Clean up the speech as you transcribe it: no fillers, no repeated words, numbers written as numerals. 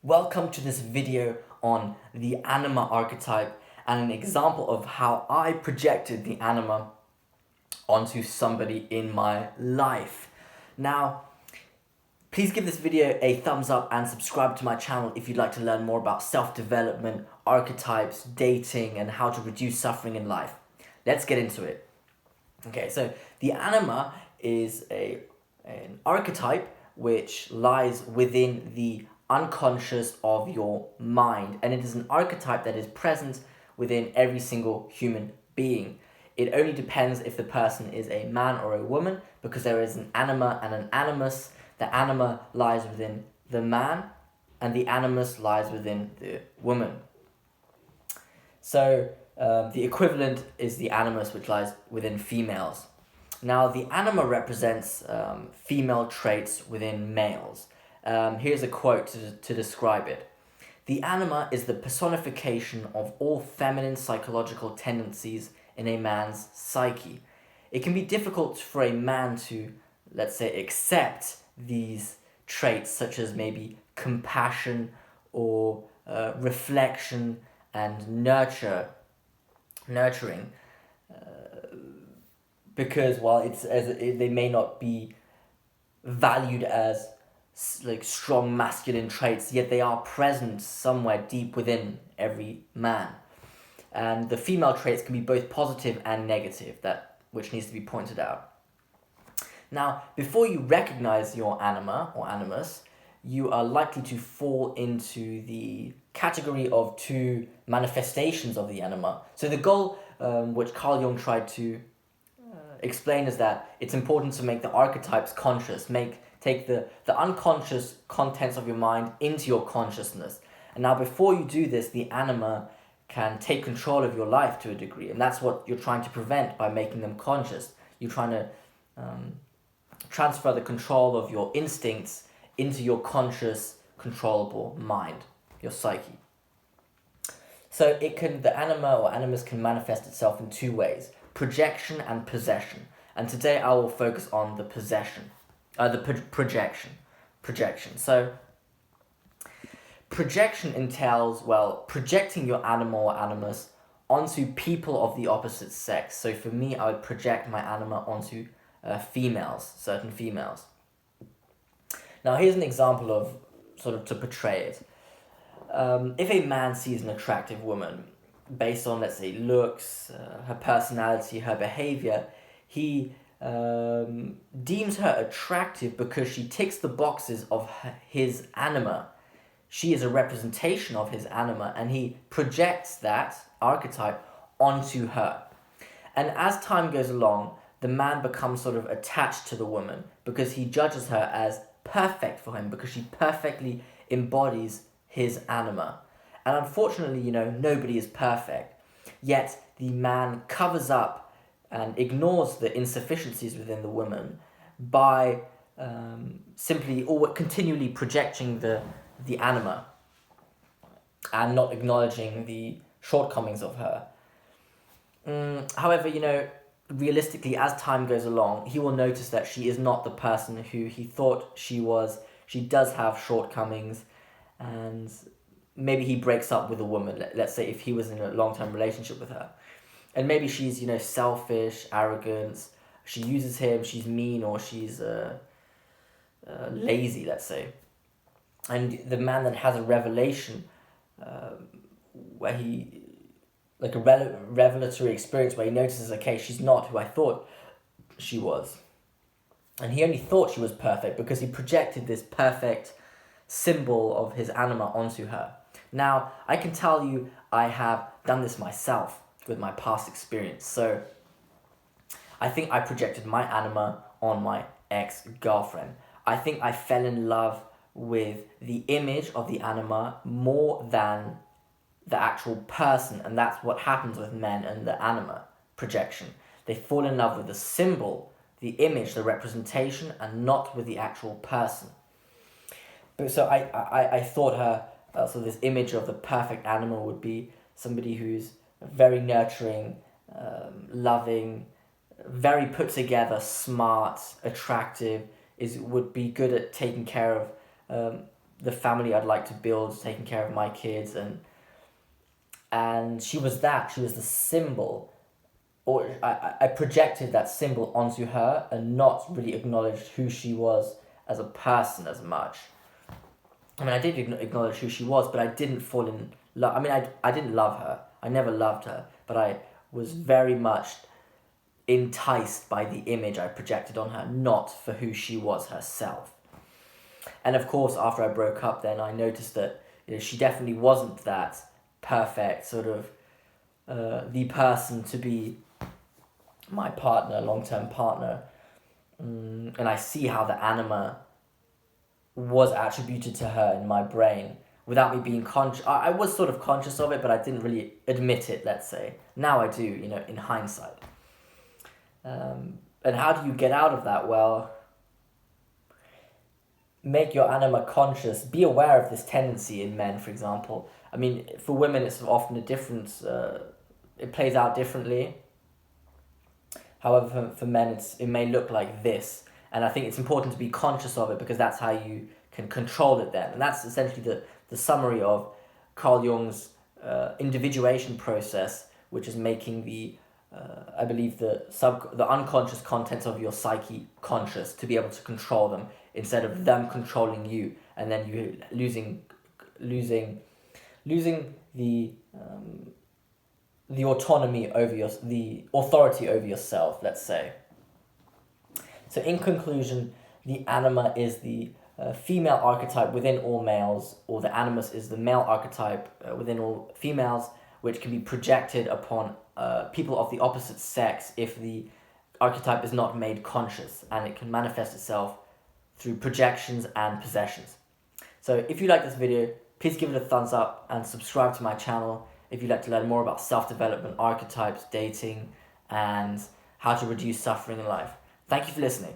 Welcome to this video on the Anima archetype and an example of how I projected the Anima onto somebody in my life. Now, please give this video a thumbs up and subscribe to my channel if you'd like to learn more about self-development, archetypes, dating, and how to reduce suffering in life. Let's get into it. Okay, so the Anima is an archetype which lies within the unconscious of your mind, and it is an archetype that is present within every single human being. It only depends if the person is a man or a woman, because there is an anima and an animus. The anima lies within the man and the animus lies within the woman. So the equivalent is the animus, which lies within females. Now the anima represents female traits within males. Here's a quote to describe it. The anima is the personification of all feminine psychological tendencies in a man's psyche. It can be difficult for a man to, let's say, accept these traits, such as maybe compassion or reflection and nurturing, because while they may not be valued as like strong masculine traits, yet they are present somewhere deep within every man. And the female traits can be both positive and negative, which needs to be pointed out. Now, before you recognize your anima or animus, you are likely to fall into the category of two manifestations of the anima. So the goal, which Carl Jung tried to explain, is that it's important to make the archetypes conscious, take the unconscious contents of your mind into your consciousness. And now before you do this, the anima can take control of your life to a degree, and that's what you're trying to prevent by making them conscious. You're trying to transfer the control of your instincts into your conscious, controllable mind, your psyche. So the anima or animus can manifest itself in two ways: projection and possession. And today I will focus on the projection. So projection entails, projecting your anima or animus onto people of the opposite sex. So for me, I would project my anima onto certain females. Now here's an example of sort of to portray it. If a man sees an attractive woman, based on, let's say, looks, her personality, her behavior, he deems her attractive because she ticks the boxes of his anima. She is a representation of his anima, and he projects that archetype onto her. And as time goes along, the man becomes sort of attached to the woman because he judges her as perfect for him, because she perfectly embodies his anima. And unfortunately, nobody is perfect. Yet the man covers up and ignores the insufficiencies within the woman by simply or continually projecting the anima and not acknowledging the shortcomings of her. However, realistically, as time goes along, he will notice that she is not the person who he thought she was. She does have shortcomings, and maybe he breaks up with a woman, let's say if he was in a long-term relationship with her. And maybe she's, selfish, arrogant, she uses him, she's mean, or she's lazy, let's say. And the man then has a revelation where he, like a revelatory experience where he notices, okay, she's not who I thought she was. And he only thought she was perfect because he projected this perfect symbol of his anima onto her. Now, I can tell you I have done this myself with my past experience. So I think I projected my anima on my ex-girlfriend. I think I fell in love with the image of the anima more than the actual person, and that's what happens with men and the anima projection. They fall in love with the symbol, the image, the representation, and not with the actual person. But so I thought her, so this image of the perfect anima would be somebody who's very nurturing, loving, very put together, smart, attractive, would be good at taking care of the family I'd like to build, taking care of my kids, and she was that. She was the symbol, or I projected that symbol onto her and not really acknowledged who she was as a person as much. I mean, I did acknowledge who she was, but I didn't fall in love. I mean, I didn't love her. I never loved her, but I was very much enticed by the image I projected on her, not for who she was herself. And of course, after I broke up, then I noticed that she definitely wasn't that perfect sort of the person to be my partner, long-term partner. And I see how the anima was attributed to her in my brain without me being conscious. I was sort of conscious of it, but I didn't really admit it, let's say. Now I do, in hindsight. And how do you get out of that? Well, make your anima conscious. Be aware of this tendency in men, for example. I mean, for women, it's often a difference. It plays out differently. However, for men, it may look like this. And I think it's important to be conscious of it because that's how you can control it then. And that's essentially the summary of Carl Jung's individuation process, which is making I believe the unconscious contents of your psyche conscious to be able to control them instead of them controlling you, and then you losing the autonomy over the authority over yourself, let's say. So in conclusion, the anima is the female archetype within all males, or the animus is the male archetype within all females, which can be projected upon people of the opposite sex if the archetype is not made conscious, and it can manifest itself through projections and possessions. So if you like this video, please give it a thumbs up and subscribe to my channel if you'd like to learn more about self-development, archetypes, dating, and how to reduce suffering in life. Thank you for listening.